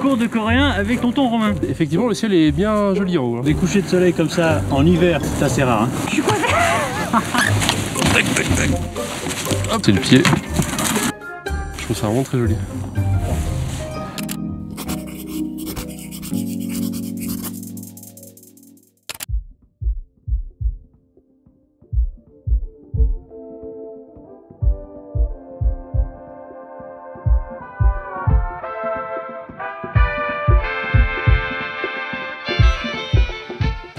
Cours de coréen avec tonton Romain. Effectivement, le ciel est bien joli en haut. Des couchers de soleil comme ça en hiver, c'est assez rare. Hein. Je suis coincé. Tac, tac, tac. Hop, c'est le pied. Je trouve ça vraiment très joli.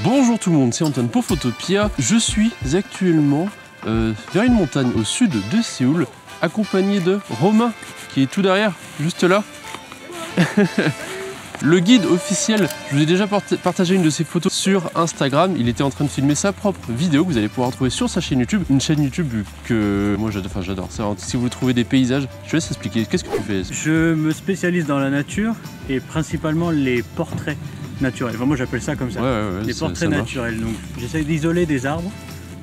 Bonjour tout le monde, c'est Antoine pour Photopia. Je suis actuellement vers une montagne au sud de Séoul, accompagné de Romain, qui est tout derrière, juste là. Le guide officiel, je vous ai déjà partagé une de ses photos sur Instagram. Il était en train de filmer sa propre vidéo que vous allez pouvoir retrouver sur sa chaîne YouTube. Une chaîne YouTube que moi j'adore. Si vous trouvez des paysages, je te laisse expliquer. Qu'est-ce que tu fais? Je me spécialise dans la nature et principalement les portraits naturels. Enfin, moi j'appelle ça comme ça. Ouais, les portraits naturels. Donc j'essaie d'isoler des arbres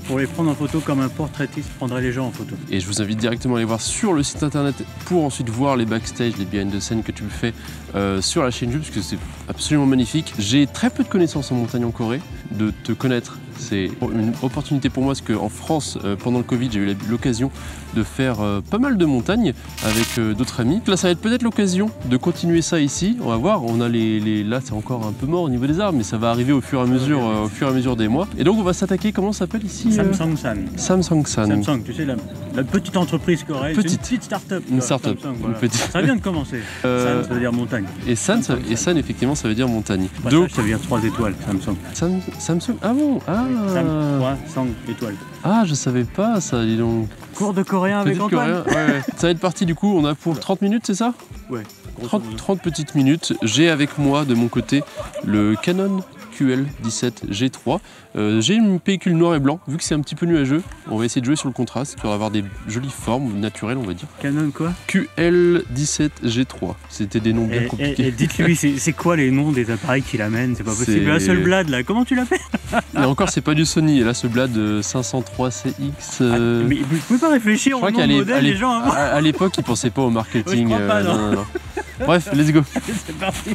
pour les prendre en photo comme un portraitiste prendrait les gens en photo. Et je vous invite directement à aller voir sur le site internet pour ensuite voir les backstage, les behind the scene que tu fais sur la chaîne YouTube, parce que c'est absolument magnifique. J'ai très peu de connaissances en montagne en Corée. De te connaître, c'est une opportunité pour moi, parce qu'en France, pendant le Covid, j'ai eu l'occasion de faire pas mal de montagnes avec d'autres amis. Là, ça va être peut-être l'occasion de continuer ça ici. On va voir, on a là c'est encore un peu mort au niveau des arbres, mais ça va arriver au fur et à mesure des mois. Et donc on va s'attaquer, comment ça s'appelle ici? Samsung. Samsung, tu sais, la petite entreprise coréenne, c'est une petite start-up. Une start-up. Voilà. Ça vient de commencer. San, ça veut dire montagne. Et San, effectivement, ça veut dire montagne. Donc ça veut dire 3 étoiles, Samsung. Samsung, ah bon, ah. Sam, 3 étoiles. Ah, je savais pas ça, dis donc. Cours de coréen avec Antoine. Ouais. Ça va être parti du coup, on a pour 30 minutes, c'est ça? Ouais. 30 petites minutes. J'ai avec moi de mon côté le Canon QL17 G3. J'ai une pellicule noir et blanc, vu que c'est un petit peu nuageux, on va essayer de jouer sur le contraste pour avoir des jolies formes naturelles, on va dire. Canon quoi? QL17 G3. C'était des noms bien compliqués. Et dites-lui, c'est quoi les noms des appareils qu'il amène? C'est pas possible. La seule blade là, comment tu l'appelles? Et encore, c'est pas du Sony. Et là, ce blade 503 CX. Mais vous pouvez pas réfléchir au nom de modèle, les gens avant. À l'époque, ils pensaient pas au marketing. Je crois pas, non. Bref, let's go. C'est parti.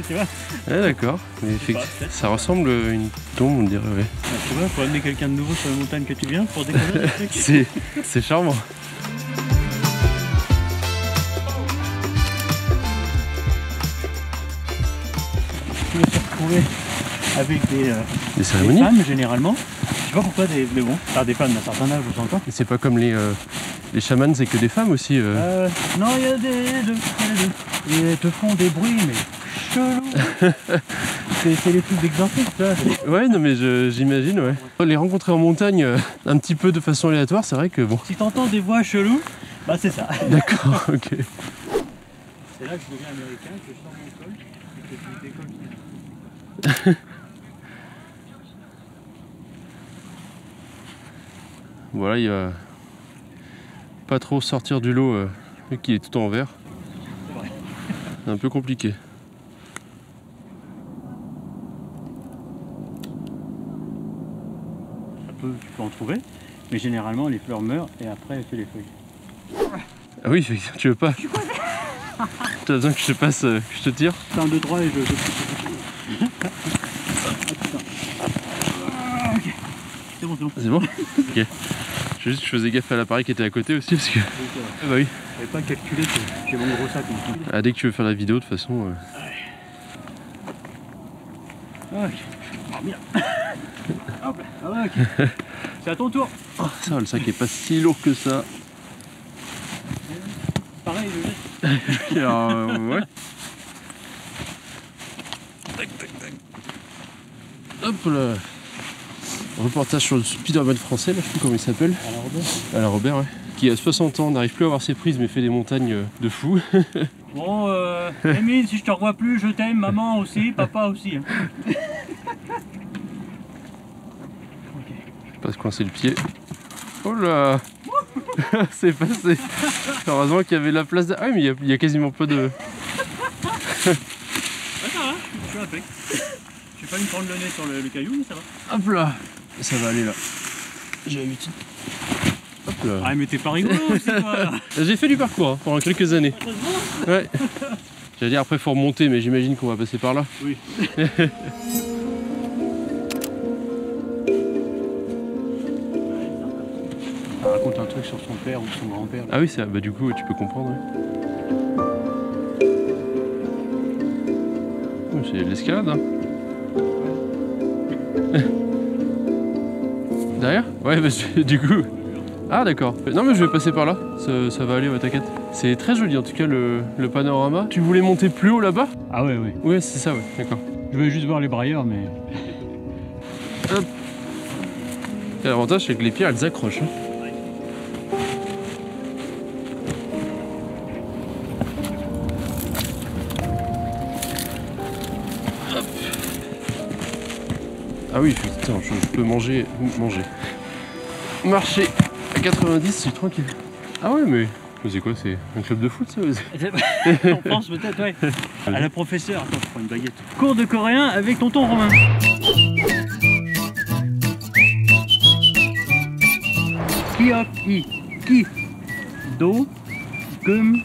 Tu vois? Ouais, d'accord, mais ça ressemble à une tombe, on dirait. Ouais. Ah, tu vois, faut amener quelqu'un de nouveau sur la montagne que tu viens pour découvrir le truc. C'est charmant. Je me suis retrouvé avec des femmes généralement. Je sais pas pourquoi, mais bon, des femmes d'un certain âge, on s'entend. C'est pas comme les chamans, c'est que des femmes aussi. Non, il y a les deux. Et elles te font des bruits, mais chelou. C'est les trucs d'exorcisme, ça. Ouais, non, mais j'imagine, ouais. Les rencontrer en montagne un petit peu de façon aléatoire, c'est vrai que bon. Si t'entends des voix cheloues, bah c'est ça. D'accord, ok. C'est là que je deviens américain, que je sors mon col et que je décolle. Voilà, il va pas trop sortir du lot vu qu'il est tout en vert. C'est vrai. C'est un peu compliqué. Tu peux en trouver, mais généralement les fleurs meurent et après elle fait les feuilles. Ah oui, tu veux pas? T'as besoin que je te passe, que je te tire? 1, 2, 3 et je... C'est bon, c'est bon. C'est bon? Ok. Je faisais gaffe à l'appareil qui était à côté aussi parce que... Ah bah oui. J'avais pas calculé que j'ai mon gros sac. Ah, dès que tu veux faire la vidéo de toute façon... Ok, bien. Hop là, ah ouais, ok. C'est à ton tour. Oh, ça va, le sac est pas si lourd que ça. Pareil, je jette. Alors, ouais. Tac, tac, tac. Hop là. Reportage sur le Spider-Man français, là, je sais plus comment il s'appelle. Alain Robert, ouais. Qui a 60 ans, n'arrive plus à avoir ses prises, mais fait des montagnes de fou. Bon, Émile, si je te revois plus, je t'aime, maman aussi, papa aussi. Hein. Je passe coincer le pied. Oh là. C'est passé. Heureusement qu'il y avait la place de... Ah oui, mais il y a quasiment pas de... ça va, je suis impec. Je vais pas me prendre le nez sur le caillou, mais ça va. Hop là, ça va aller là. J'ai l'habitude. Hop là. Ah mais t'es pas rigolo aussi toi là. J'ai fait du parcours hein, pendant quelques années. Ouais. J'allais dire après faut remonter, mais j'imagine qu'on va passer par là. Oui. Elle raconte un truc sur son père ou son grand-père. Ah oui, ça, bah du coup tu peux comprendre. Ouais. C'est de l'escalade hein. Derrière? Ouais, bah, du coup. Ah d'accord. Non mais je vais passer par là, ça va aller, ouais, t'inquiète. C'est très joli en tout cas le panorama. Tu voulais monter plus haut là-bas? Ah ouais, ouais. Ouais, c'est ça, ouais, d'accord. Je voulais juste voir les brailleurs, mais... Hop. Et l'avantage c'est que les pierres elles accrochent. Hein. Ah oui, putain, je peux manger. Marcher à 90, c'est tranquille. Ah ouais, mais c'est quoi? C'est un club de foot ça? On pense peut-être, ouais. À la professeure, attends, je prends une baguette. Cours de coréen avec tonton Romain. Kiok-i, ki, do, kum,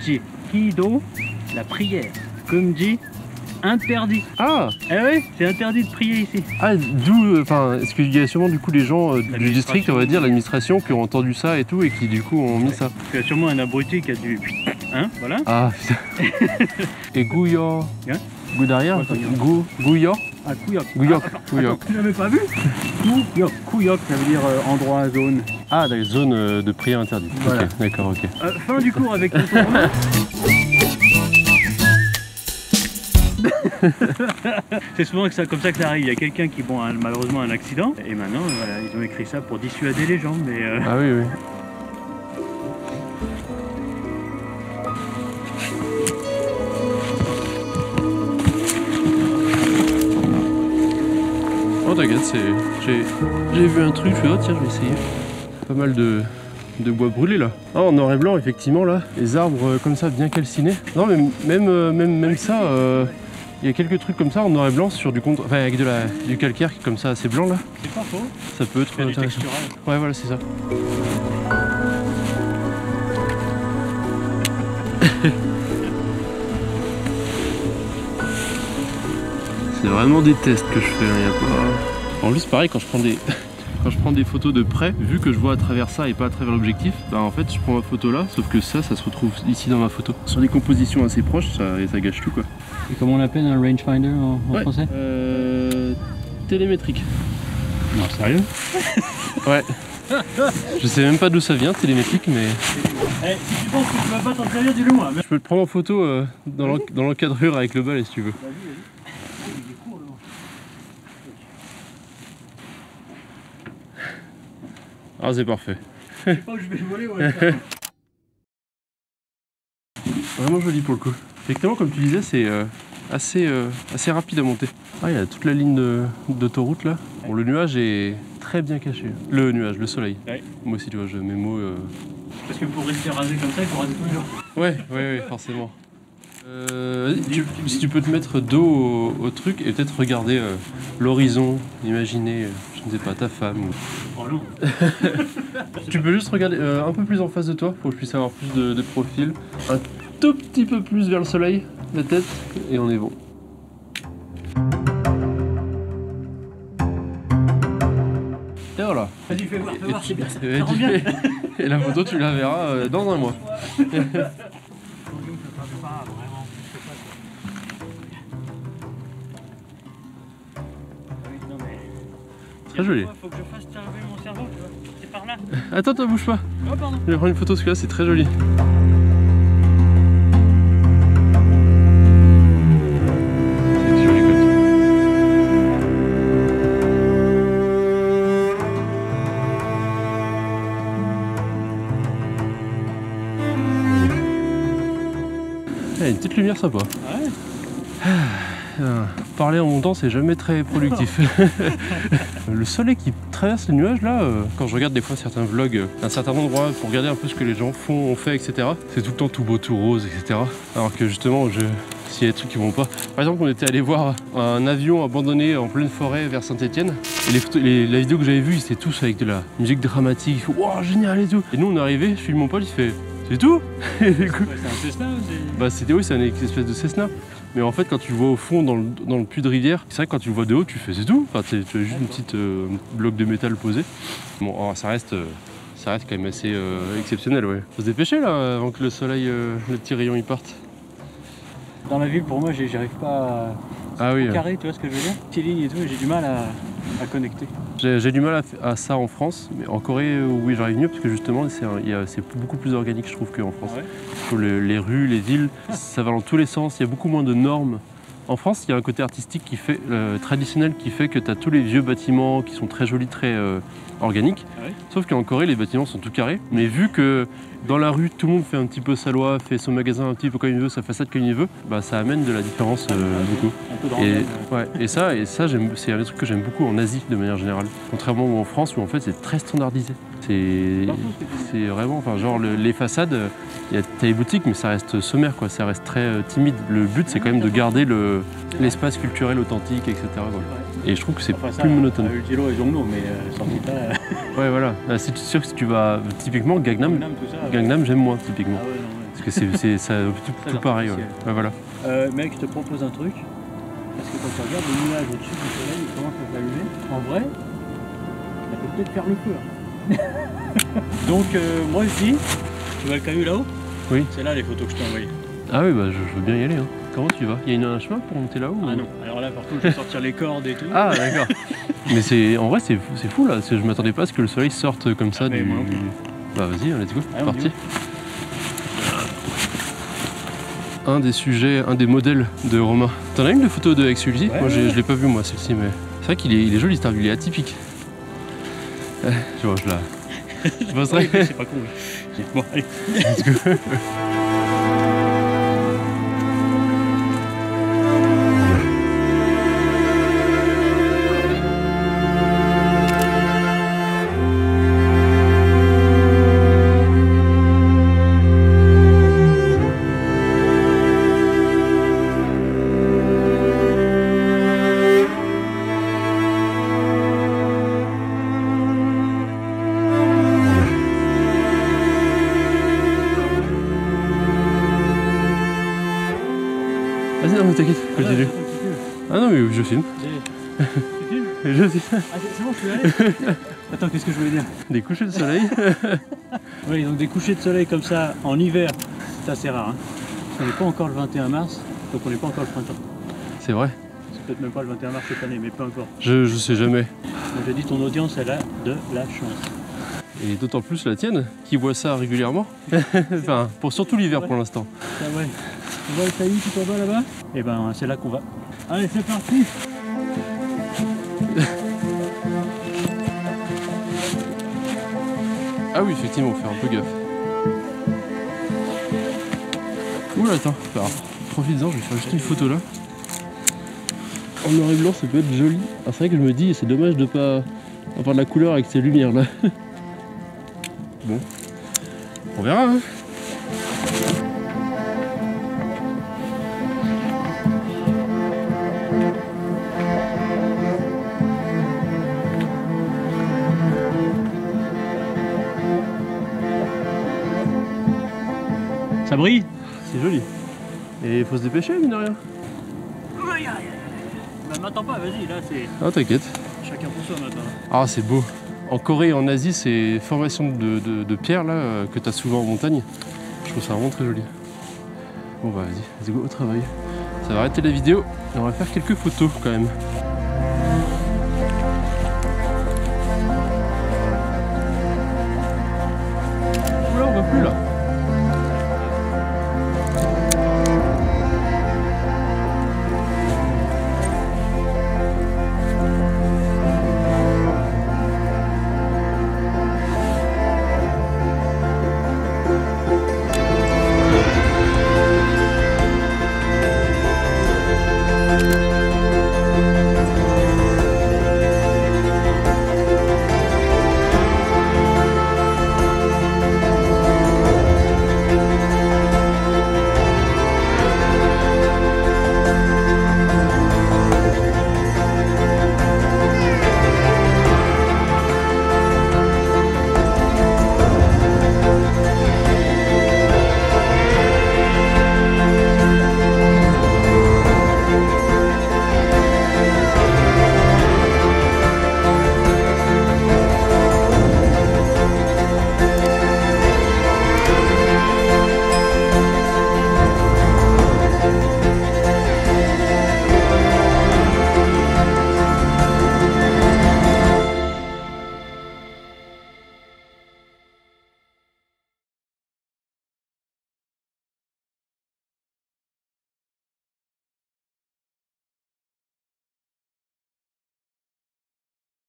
ji. Ki, do, la prière. Kum, ji, interdit. Ah! Eh oui, c'est interdit de prier ici. Ah, d'où, enfin, est-ce qu'il y a sûrement du coup les gens du district, on va dire, l'administration, qui ont entendu ça et tout, et qui du coup ont mis ça? Il y a sûrement un abruti qui a dû... Hein, voilà. Ah, putain. Et Gouyor. Hein? Goût derrière? Gouyor? Ah, Kouyok. Gouillok. Attends, tu l'avais pas vu? Kouyok. Kouyok, ça veut dire endroit, zone. Ah, d'accord, zone de prière interdite. Voilà. Ok, d'accord, ok. Fin du cours avec tonton Romain. C'est souvent comme ça que ça arrive. Il y a quelqu'un qui, bon, a malheureusement un accident. Et maintenant, voilà, ils ont écrit ça pour dissuader les gens. Mais Ah oui, oui. Oh t'inquiète, j'ai vu un truc, je fais oh tiens je vais essayer. Pas mal de bois brûlé là. Ah en noir et blanc effectivement là, les arbres comme ça bien calcinés. Non mais même ça, il y a quelques trucs comme ça en noir et blanc sur du contre, enfin avec du calcaire qui est comme ça assez blanc là. c'est pas faux. Ça peut être intéressant. Ouais voilà c'est ça. C'est vraiment des tests que je fais, hein, y a pas... En plus pareil quand je prends des photos de près, vu que je vois à travers ça et pas à travers l'objectif, bah en fait je prends ma photo là, sauf que ça se retrouve ici dans ma photo. Sur des compositions assez proches, ça gâche tout quoi. Et comment on appelle un rangefinder en français? Télémétrique. Non sérieux? Ouais. Je sais même pas d'où ça vient, télémétrique, mais... Eh, si tu penses que tu vas pas t'en servir, dis-le moi. Je peux te prendre en photo dans l'encadrure avec le balai si tu veux. Ah c'est parfait. Je sais pas où je vais voler, ouais. Vraiment joli pour le coup. Effectivement comme tu disais c'est assez rapide à monter. Ah il y a toute la ligne d'autoroute là. Bon le nuage est très bien caché. Le nuage, le soleil. Ouais. Moi aussi tu vois, mes mots... Parce que pour rester rasé comme ça, il faut raser tous les jours. Ouais, forcément. Si tu peux te mettre dos au truc et peut-être regarder l'horizon, imaginer, je ne sais pas, ta femme. Oh non. Tu peux juste regarder un peu plus en face de toi pour que je puisse avoir plus de profil. Un tout petit peu plus vers le soleil, la tête, et on est bon. Et voilà. Vas-y, fais voir, c'est bien, ça rend bien. Et la photo, tu la verras dans un mois. Très joli. Faut que je fasse travailler mon cerveau, tu vois. C'est par là. Attends, bouge pas. Oh, pardon. Je vais prendre une photo, parce que là, c'est très joli. C'est joli comme ça. Une petite lumière sympa. Ouais. Parler en montant, c'est jamais très productif. Le soleil qui traverse les nuages là, quand je regarde des fois certains vlogs d'un certain endroit pour regarder un peu ce que les gens font, ont fait, etc. C'est tout le temps tout beau, tout rose, etc. Alors que justement, s'il y a des trucs qui vont pas. Par exemple, on était allé voir un avion abandonné en pleine forêt vers Saint-Etienne. Et la vidéo que j'avais vue, c'était tous avec de la musique dramatique. Il fait wow, génial et tout. Et nous, on est arrivé, je suis mon pote, il fait c'est tout. C'est un Cessna aussi. Bah, c'était oui, c'est une espèce de Cessna. Mais en fait, quand tu le vois au fond, dans le puits de rivière, c'est vrai que quand tu le vois de haut, tu fais c'est tout. Enfin, tu as juste une petite bloc de métal posé. Bon, alors, ça reste quand même assez exceptionnel, ouais. Faut se dépêcher là, avant que le soleil, le petit rayon y parte. Dans la ville, pour moi, j'arrive pas à carré, tu vois ce que je veux dire? Petite ligne et tout, j'ai du mal à connecter. J'ai du mal à ça en France, mais en Corée, oui, j'arrive mieux parce que justement, c'est beaucoup plus organique, je trouve, qu'en France. Ouais. Les rues, les villes, ça va dans tous les sens, il y a beaucoup moins de normes. En France, il y a un côté artistique traditionnel qui fait que tu as tous les vieux bâtiments qui sont très jolis, très organiques. Ah oui. Sauf qu'en Corée, les bâtiments sont tout carrés. Mais vu que dans la rue, tout le monde fait un petit peu sa loi, fait son magasin un petit peu comme il veut, sa façade comme il veut, bah, ça amène de la différence beaucoup. Et ça c'est un des trucs que j'aime beaucoup en Asie de manière générale. Contrairement en France où en fait c'est très standardisé. C'est vraiment, enfin genre les façades, t'as les boutiques mais ça reste sommaire quoi, ça reste très timide. Le but c'est quand même de garder l'espace culturel authentique, etc. Quoi. Et je trouve que c'est plus monotone. Utilo et Jongno, mais sorti là. Ouais voilà, c'est sûr que si tu vas typiquement Gangnam j'aime moins typiquement. Ah ouais, non, ouais. Parce que c'est tout pareil. Ouais, voilà. Mec, je te propose un truc. Parce que quand tu regardes le nuage au-dessus du soleil, il commence à s'allumer. En vrai, ça peut peut-être faire le feu là. Donc moi je dis, tu vois le caillou là-haut? Oui. C'est là les photos que je t'ai envoyées. Ah oui, bah je veux bien y aller. Hein. Comment tu vas? Il y a un chemin pour monter là-haut? Ah non, alors là par contre je vais sortir les cordes et tout. Ah d'accord. Mais en vrai c'est fou là, je m'attendais pas à ce que le soleil sorte comme ça du... Bah vas-y, let's go, c'est parti. Un des sujets, un des modèles de Romain. T'en as une de photo de avec celui-ci? Moi je l'ai pas vu moi celle-ci, mais c'est vrai qu'il est joli, il est atypique. Tu vois, je la... Je poserai. C'est pas cool. Bon, allez. Let's go. Vas-y, non mais t'inquiète, continue. Ah non mais je filme. Tu filmes? Je filme. Ah c'est bon, je peux aller. Attends, qu'est-ce que je voulais dire? Des couchers de soleil. Oui, donc des couchers de soleil comme ça en hiver, c'est assez rare. Hein. On n'est pas encore le 21 mars, donc on n'est pas encore le printemps. C'est vrai. C'est peut-être même pas le 21 mars cette année, mais peu importe. Je sais jamais. Donc j'ai dit ton audience, elle a de la chance. Et d'autant plus la tienne, qui voit ça régulièrement. Enfin, surtout l'hiver pour l'instant. Ah ouais. Tu vois le caillou tout en bas là-bas? Et ben c'est là qu'on va. Allez, c'est parti. Ah oui, effectivement, faut faire un peu gaffe. Oula, attends, alors, profites-en, je vais faire juste une photo là. En noir et blanc, ça peut être joli. Ah, c'est vrai que je me dis, c'est dommage de pas avoir de la couleur avec ces lumières là. Bon, on verra. Hein. Ça brille? C'est joli. Et il faut se dépêcher, mine de rien. Bah m'attends pas, vas-y, là c'est... Ah t'inquiète. Chacun pour soi maintenant. Ah c'est beau. En Corée et en Asie, c'est formation de pierre là que tu as souvent en montagne. Je trouve ça vraiment très joli. Bon bah vas-y, let's go au travail. Ça va arrêter la vidéo et on va faire quelques photos quand même.